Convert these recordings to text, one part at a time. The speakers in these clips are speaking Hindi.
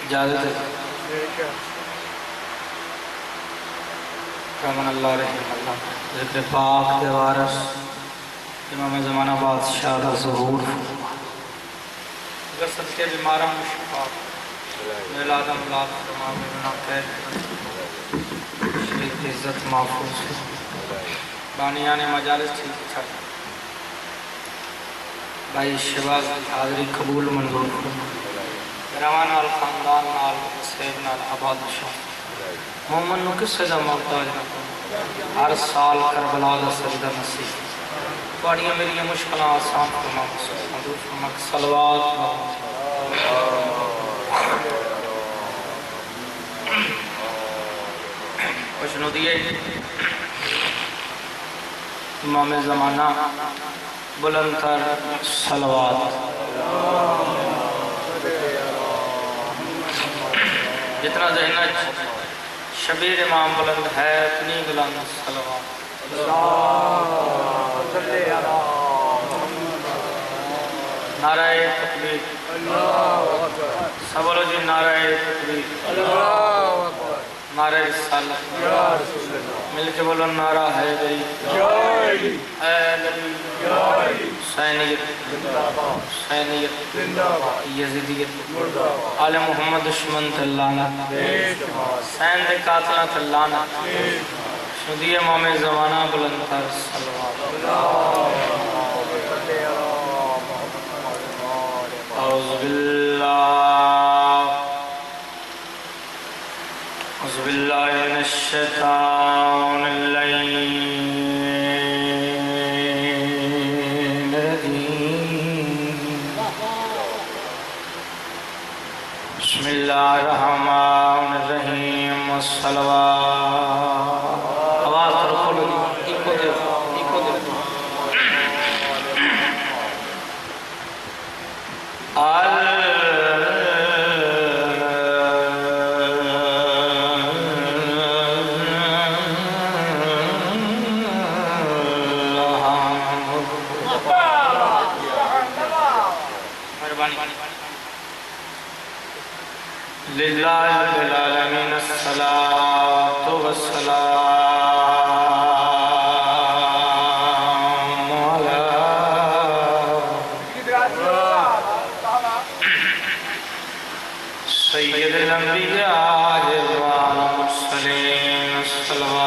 इजाज़त है अल्लाह ज़िक्र पाक के वारिस इमाम ज़माना बादशाह दा ज़हूर अगर सदके बीमारा मुशफ़ा मिलाद मुलाद तमाम गुनाह कैद शरीफ इज़्ज़त महफूज बानियाने मजालिस ठीक था भाई शबाज हाज़री कबूल मंजूर रवान नाल खानदान नाल सेब नाल आबाद शाह मोहम्मद नु किसे दा मोहताज ना हर साल करबला दा सजदा नसीब तुहाड़ियां मेरियां मुश्किलां आसान फरमा हजूर फरमा सलवात खुशनु दिए इमाम ज़माना बुलंद तर सलवात जितना जहना शबीर इमाम बुलंद है उतनी बुलंद सलवात नाराए तकबीर सब बोलो जी नाराए तकबीर नारे रिसालत मिल के बोलो नारा है गई सैनियत सैनियत यजीदियत आले मोहम्मद दुश्मन तल्लाना सैन दे कातला तल्लाना शुदी इमाम ज़माना बुलंद तर सलवात औज़ु बिल्लाहि मिनश शैतानिर रजीम बिस्मिल्लाहिर्रहमानिर्रहीम सलवात आवाज़ खोलो इको दे लिल्लाहि रब्बिल आलमीन अस्सलातु वस्सलामु अला सय्यिदिल अंबिया वल मुरसलीन अस्सलातु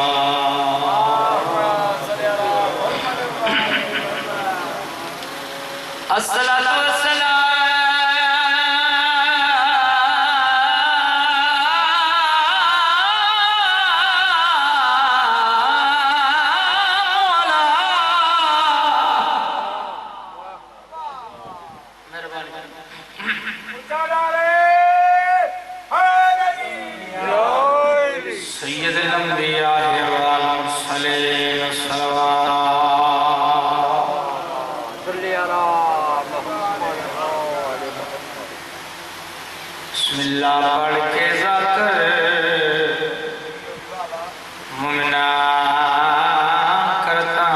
वस्सलाम बिस्मिल्लाह पढ़ के ज़ाकर मुमिना करता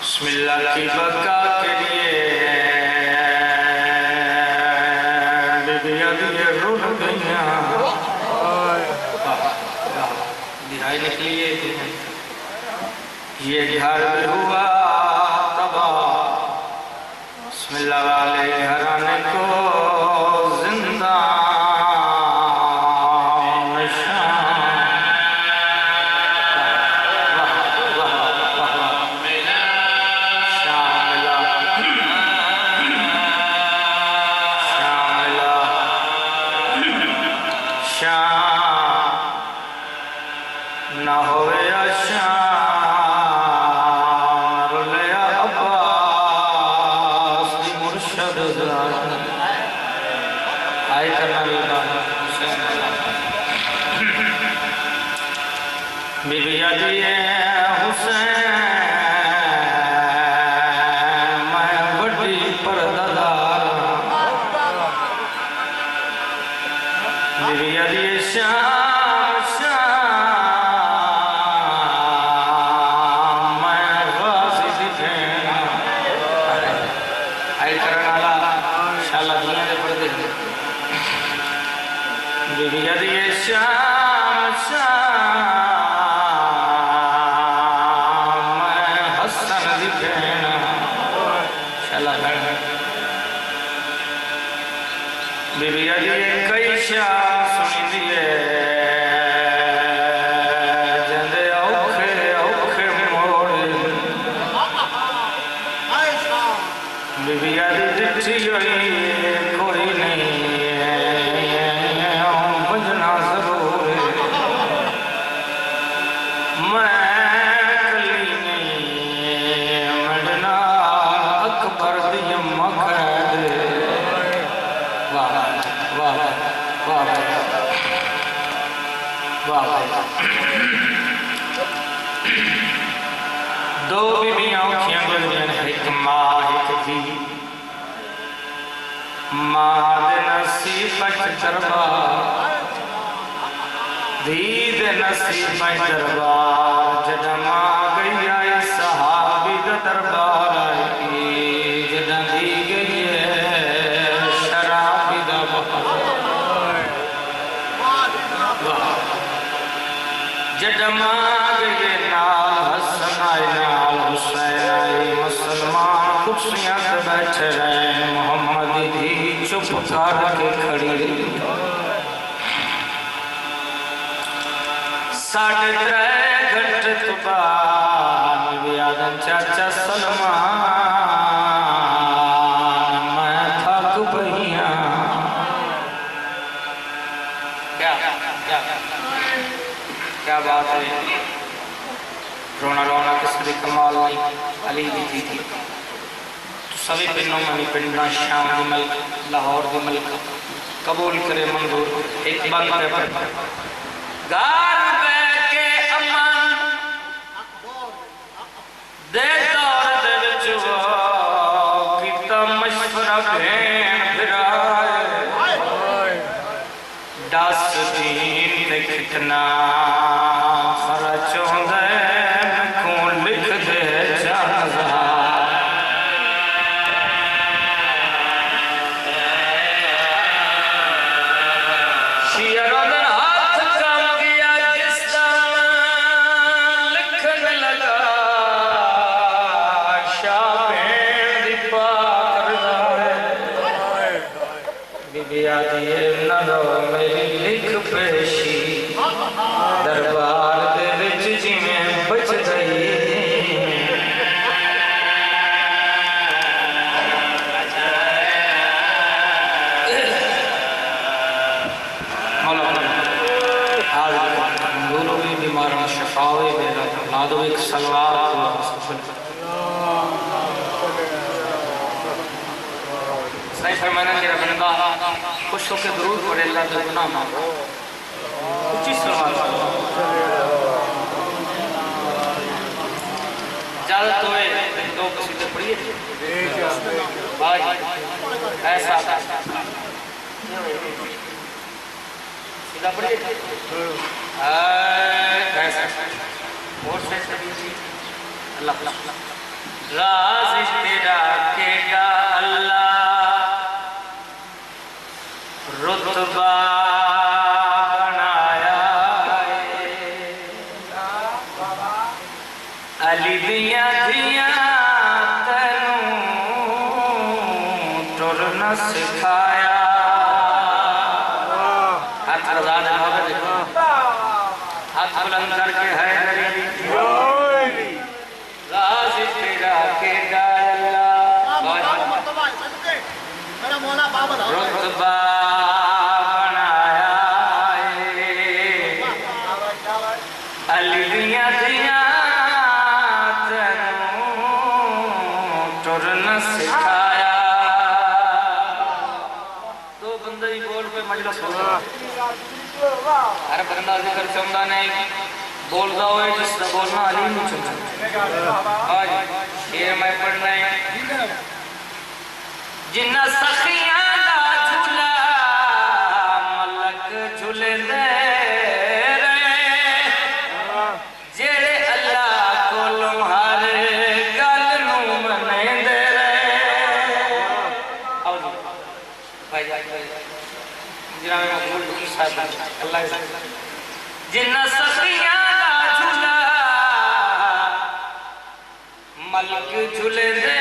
बिस्मिल्लाह की बरका के लिए बीबियां रूठ गईयां दिहाई निकली ये घर भी हुआ तबाह बिस्मिल्लाह वाले घराने को जिंदा शान ना होवे शान रुले अब्बास दी मुर्शद आए करना भी बीबी अली हुसैन मैं बड़ी परदादार बीबी अली शाम शाम मैं गाजी दी भेण आई करने वाला शाला दुनिया दे पर्दे बीबी अली शाम शाम मैं हसन दी भेण शाला बीबी अली कई शाम सुनी दिए जंदे औखे औखे मोड़ बीबी अली दिठी होई कोई नहीं बजना जरूर मैं कली नहीं मडना अकबर दी अम्मा कैद वाह वाह वाह वाह दो बीबियां औखियां गुजरियां एक मां एक धी मां दे नसीब दरबार धी दे नसीब दरबार जदा मां गई आई सहाबी दा दरबार आई जदा दी गई शराबी दा जदा मां गई नाल हसन आए नाल हुसैन आए मुसलमान कुर्सियां पे बैठे रहे मोहम्मद दी चुप करके खड़ी रही 3.5 घंटे तो बाद भी आदम चाचा सलमान मैं थक बहिया क्या क्या क्या बात है रोना रोना किसी कमाल नहीं अली दी थी सभी पिंडों में पिंडा शाम दी मलक लाहौर दी मलक कबूल करे मंजूर एक बात पे गार के अमन दे दौर दे विच कीता मशवरा भेण फिराए दस दीन ते कितना खर्च होंदा मैनू लिख दे जाना लिख पेशी दरबार दे विच जिवें बच गई बीमार शफावे औलादो एक सलवात सही फरमाना मेरा बंदा खुश होकर जरूर पढ़े अल्लाह का गुनाह माफ ऊंची सलवात ज्यादा तो दो कसीदे पढ़िए भाई ऐसा सीधा पढ़िए ऐसा और से अल्लाह राज तेरा केगा अल्लाह रुतबा बनाया अली दिया दिया तैनू टुरना सिखाया हाथ रजा दे हाथ बुलंद करके है राज तेरा के रुतबा बनाया बंदे ही बोल पे मजलिस हो हर बंदा जिक्र चाहता नहीं बोल जाओ जिसने बोलना अली नहीं चलता आज ये मैं पढ़ना है जिन्ना सखियां दा झूला मलक झूले दे जेड़े अल्लाह कोलों हर गल नूं मनेंदे भाई जिन्ना मैं बोल साहब अल्लाह जिन्ना सखियां दा झूला मलक झूले दे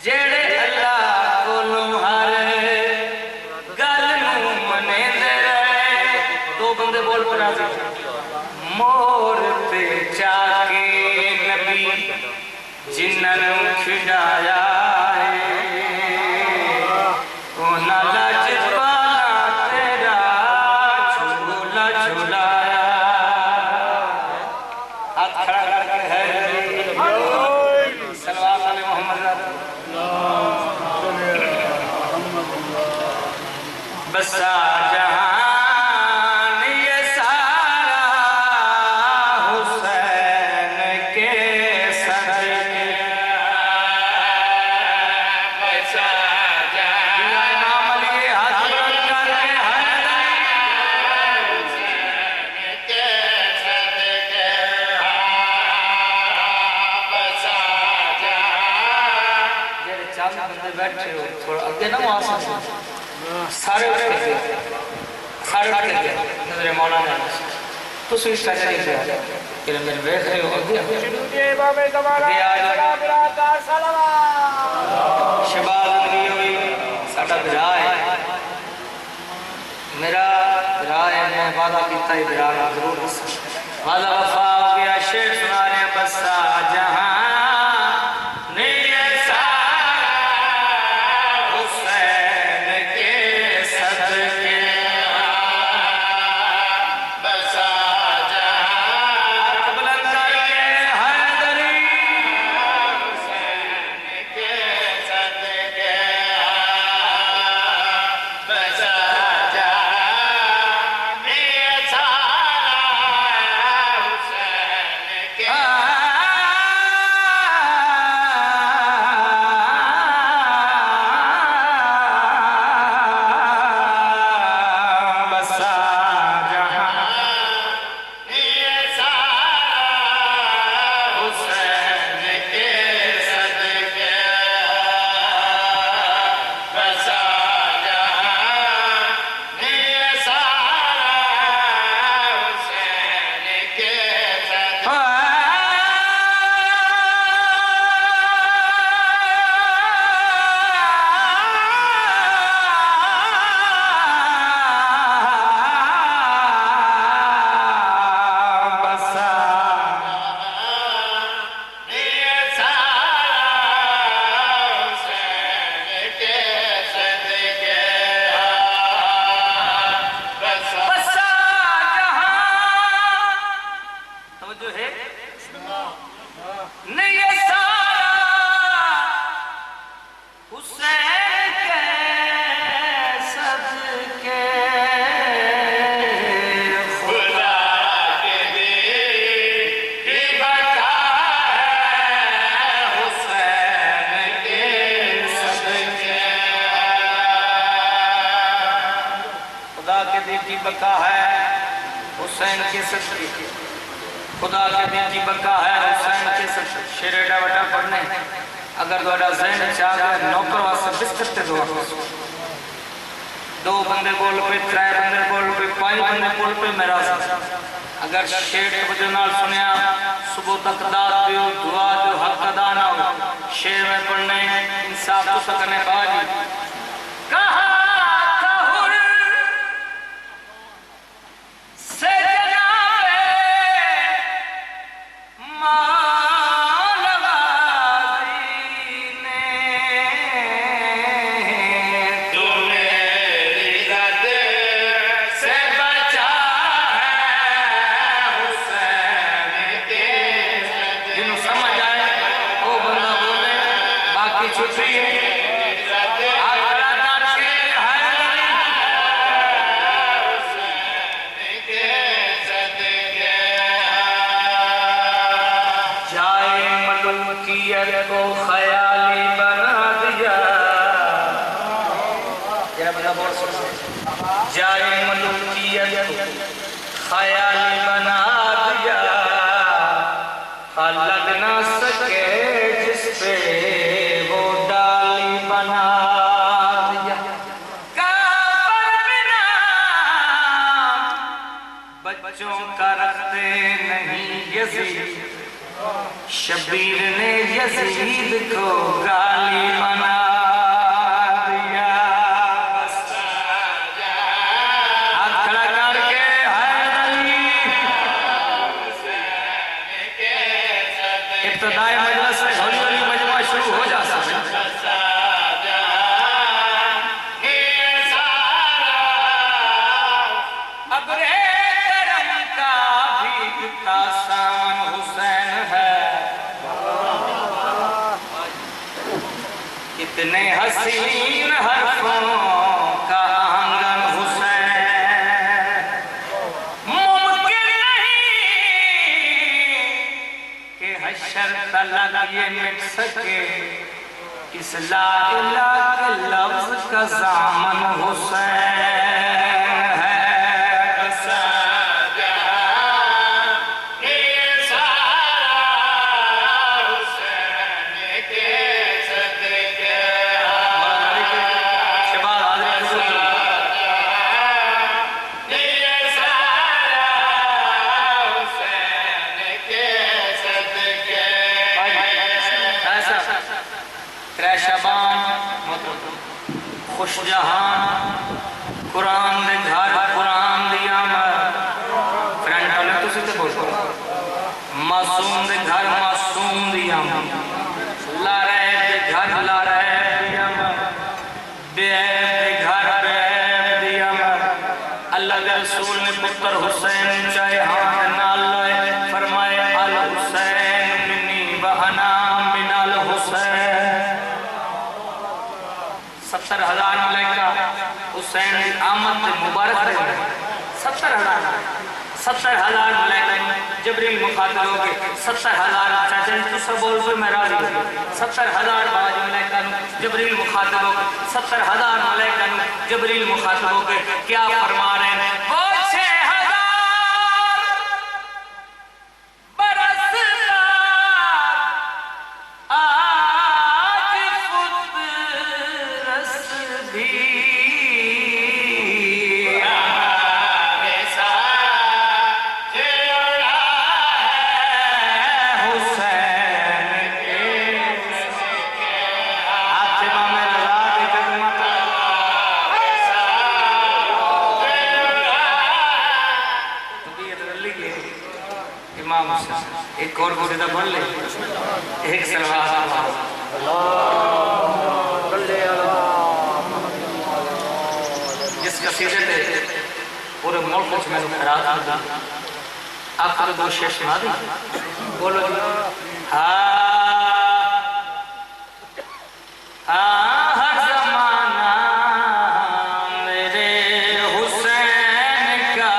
जेड़े अल्लाह कोलों हर गल नूं मनेंदे दो बंदे बोल पड़ा मोर ते चाके नबी जिन्हां नूं खिडाया बसा जहान ये सारा हुसैन के सदके बसा जहान इमाम अली हाथ बुलंद करके हुसैन के सदके बसा जहान जेरे चांद बंदे बैठे हो थोड़ा अगे ना आ सकते सारे उठ गए नजर मौलाना तो इस तरह से कि मेरे देख रहे हो अगे बाबे जमाना शबाब नबी हुई साडा बिरा है मेरा बिरा है मैं वादा कीता है बिरा जरूर वादा वफा हो गया शेर सुना रहे बसा जहां बका है हुसैन के सदके खुदा के दिन की बका है हुसैन के सदके शेर एडा वटा पढ़ने अगर थोड़ा ज़हन चाह गया नौकर वास्ते बिस्तर ते दो बंदे बोल पे त्रै बंदे बोल पे पांच बंदे बोल पे मेरा अगर शेर वजह नाल सुनया सुबह तक दाद दियो दुआ दियो हक अदा ना हो शेर में पढ़ने इंसाफ तो सकने बाजी कहा छुट्टी है जरा बंदा बोल सुन जाए मलूकियत ख्याल बना दिया लग ना सके जिस पे वो डाली बना दिया काबर बिना बच्चों का रखते नहीं यजीद शबीर ने यजीद को गाली बना दिया हाथ खड़ा करके इब्तिदाई मजलिस से हौली हौली मजमा शुरू हो जाता है। अब रे करम का भीगता सावन हुसैन है कितने हसीन हरफों का आंगन हुसैन मुमकिन नहीं कि हशर तलक ये मिट सके इस ला इलाहा के लफ्ज का ज़ामन हुसैन है। खुश जहान कुरान दे घर कुरान दिया फ्रेंड वाले तुसी ते बोलो मासूम दे घर मासूम दिया ला रहे दे घर ला रहे दिया बेऐब दे घर बेऐब दिया अल्लाह के रसूल ने पुत्र हुसैन चाहे हाथ नाल लाए फरमाए अल हुसैन मिन्नी व अना मिनल हुसैन 70,000 मलाइका हुसैन की आमद मुबारक दे 70,000 मलाइका जबरील मुखातिब हो गए 70,000 चाचा जी तुसा बोल पे मैं राजी हूं 70,000 बाज मलाइका जबरील मुखातिब हो गए 70,000 मलाइका जबरील मुखातिब हो गए क्या फरमा रहे हैं वो 6,000 बरस एक और मुर्दा बोल ले एक सलवार जिस कसीदे पे पूरे मुल्क में खराब था आखिर दो शेर सुना दी बोलो हर जमाना मेरे हुसैन का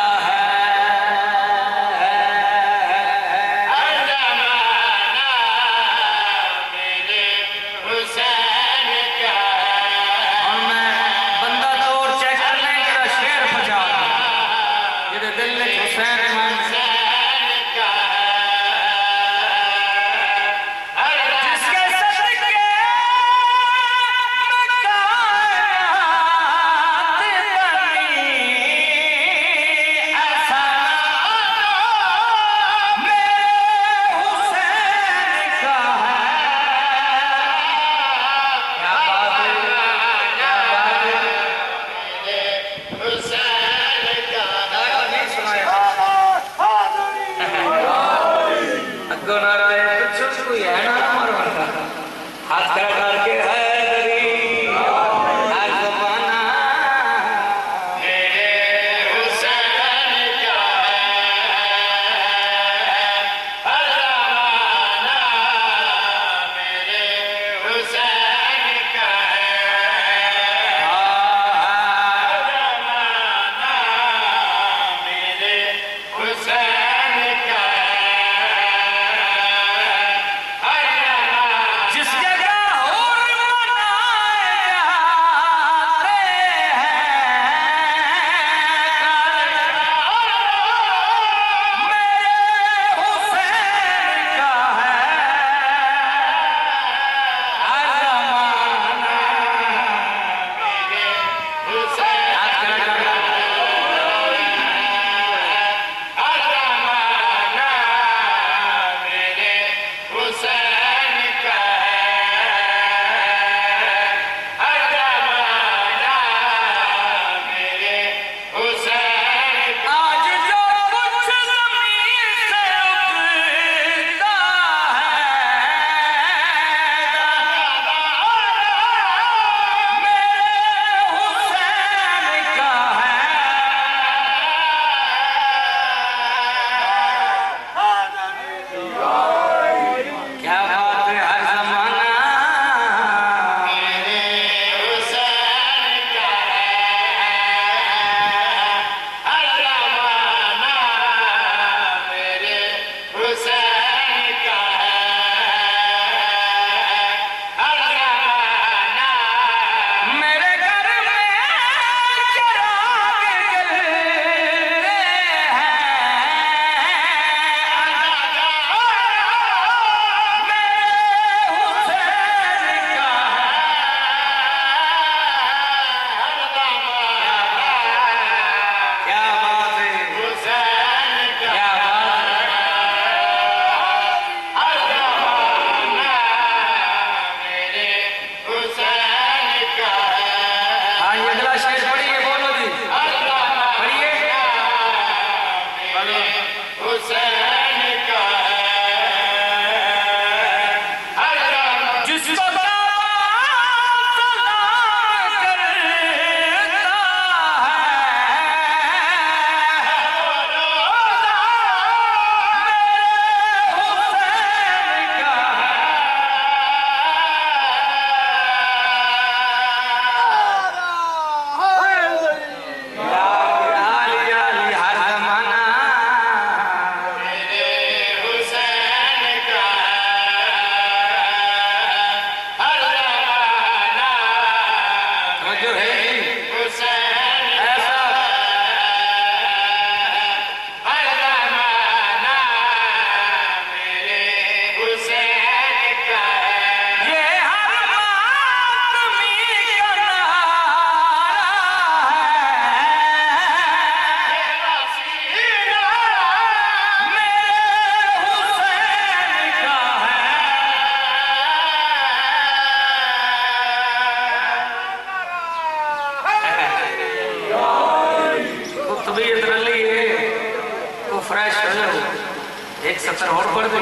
एक सत्तर और पढ़ दो।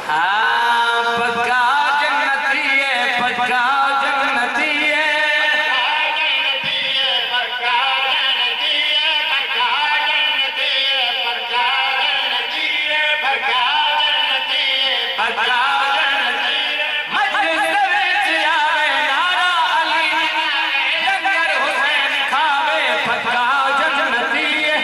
हाँ पक्का जन्नती है, पक्का जन्नती है, पक्का जन्नती है, पक्का जन्नती है, पक्का जन्नती है, पक्का जन्नती है, पक्का जन्नती है। मजलिस विच आवे नारा अली, लंगर हुसैन खावे, पक्का जन्नती है।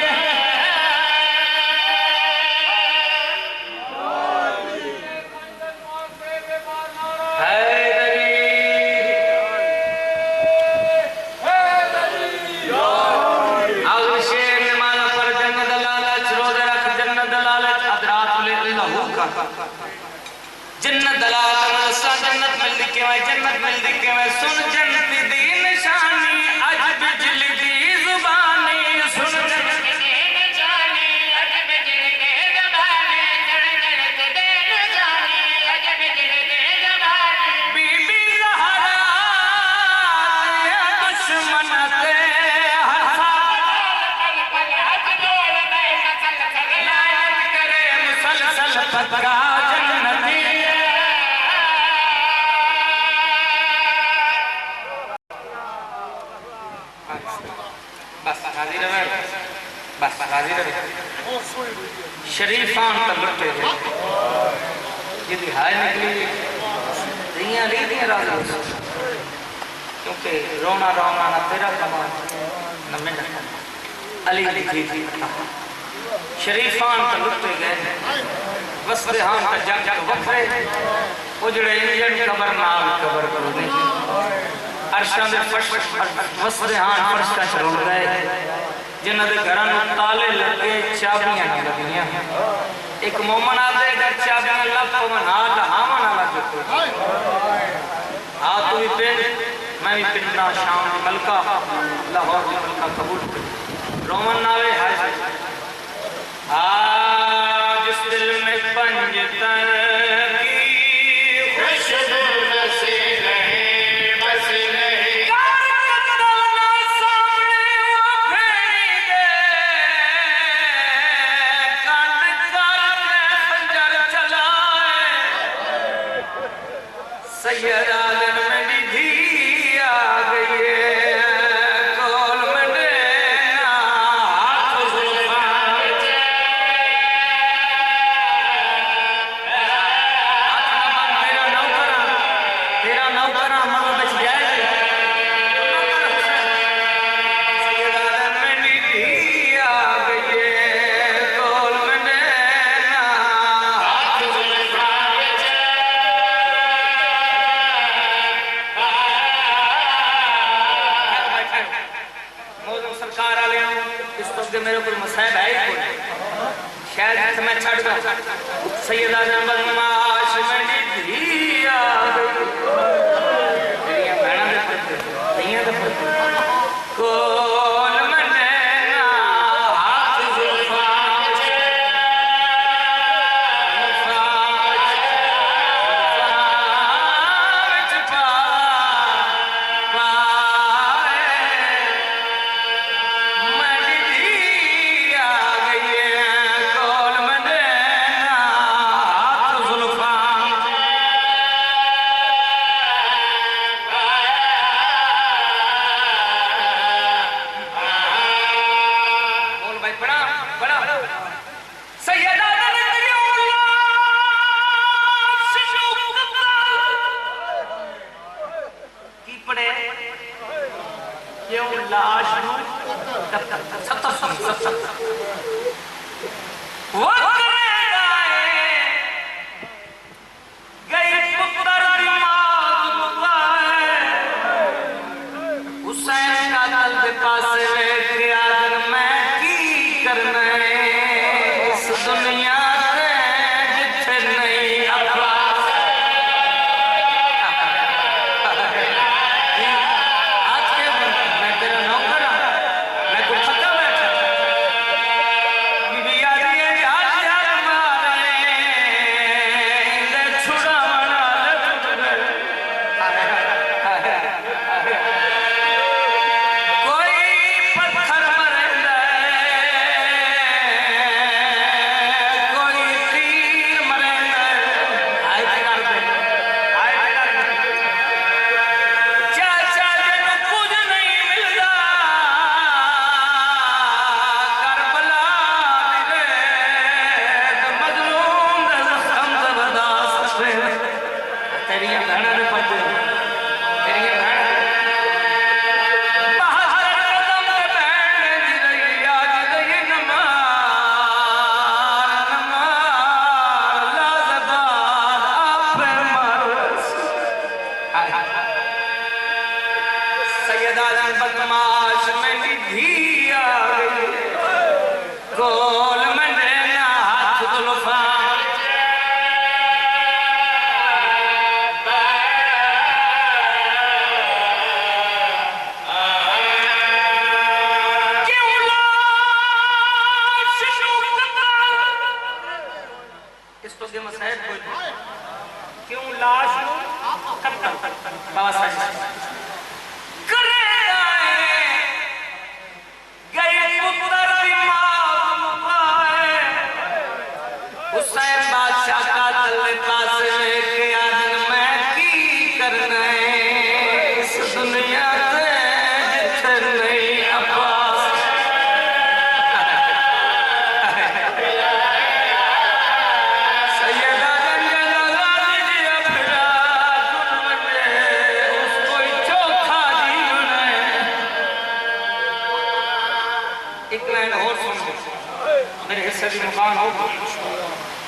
जन्नत दलाल जन्नत मिल के मैं जन्नत मिल के मैं सुन जन्नत दी निशानी अज बिजली दी जुबानी सुन जन्नत दी निशानी अज बिजली दी जुबानी जड़ जन्नत दे निशानी अज बिजली दी जुबानी बीबी ज़हरा दुश्मन ते हंसा पल पल हथ जोड़ दे मसलसल लायक करे मुसलसल पक्का जन्नती बस हाजिर है शरीफान तबके ये दिहाई निकली दियां ली दियां राजा क्योंकि रोना रोना ना तेरा कमाल न मेरा अली लिखी थी शरीफान तबके गए वसबहान का जग जग वखरे उजड़े इंजन कबर नाल कबर करो नहीं अर्शां दे फश वसबहान फर्श का चरोड़ गए जिन्हां दे घरां नूं ताले लगे चाबियां ना लगियां एक मोमन आदे घर चाबियां लप मन हाल हावा ना लगे आ तू भी पिंड मैं भी पिंडा शाम मलका लाहौर की मलका कबूल रोमन नावे है जिस दिल में पंजतर की खुशबू बसी रहे बस रहे सामने वो फेरी दे काट कर खंजर चलाए सैयदा मेरे को मसैब है ही शायद मैं छड़ गया सैयदा बदमाश मेरी धी आ गई तेरियां भैणां दे पुत्तर धीयां दे पुत्तर कोल मनैना हाथ जुल्फां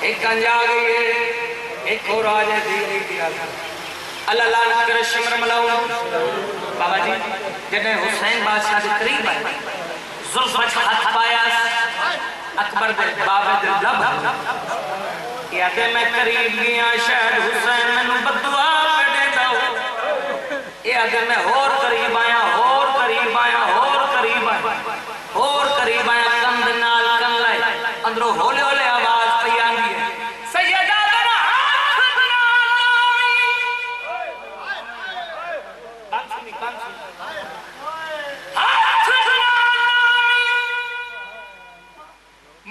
एक गंजा आ गई है, एक और आज है दी अल्लाह लाल करे शिमर मलाऊ बाबा जी जने हुसैन बादशाह के करीब आए जुल्फ हाथ पाया अकबर दे बाबे दे लब यादे मैं करीब गया शायद हुसैन मैनू बददुआ दे दो ये आगे मैं होर करीब आया, होर करीब आया, होर करीब आया, होर करीब आया, कंध नाल कंध लाए, अंदरों होले होले आवाज पई आंदी है, सैयदा तेरा हाथ नामी। हाथ नामी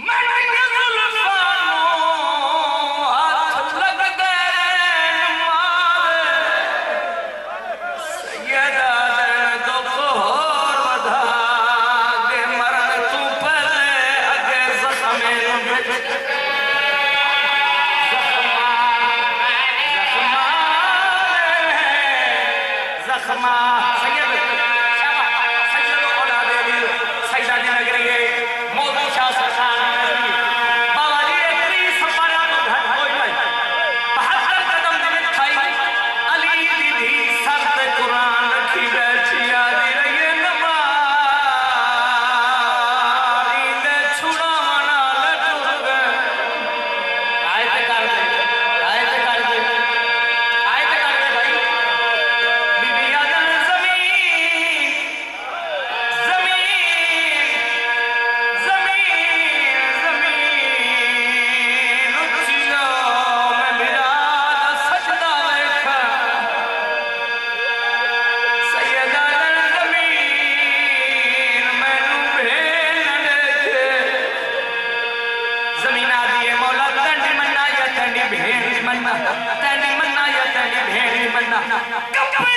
मैंने जुल्फानो हाथ लग गए मारे, सैयदा तेरा दुख होर वधा के मरण तू पहले अगे ज़ख्मे ज़ख्मा सैयद शाबाश सैयद औलाद अली सैयदा दी नगरी है मौलवी शाह सरकार नगरी बाबा जी एकरी सफारा तो घट कोई नहीं 72 कदम दी मिठाई अली दी धी सर ते कुरान रखी बैठी आदी रही नमाज़ दे छुड़ावना लटुर गए आयत कर दे आयत कर दे आयत कर दे भाई बीबी आदम ज़मीन ज़मीन ज़मीन ज़मीन उचियो मैं बिराद सजदा लेखा सैयदा ज़मीन मैनू भेन देखे ज़मीन आदि है मौला तंडी मन्ना या तंडी भेन मन्ना तंडी मन्ना या तंडी भेन मन्ना कपे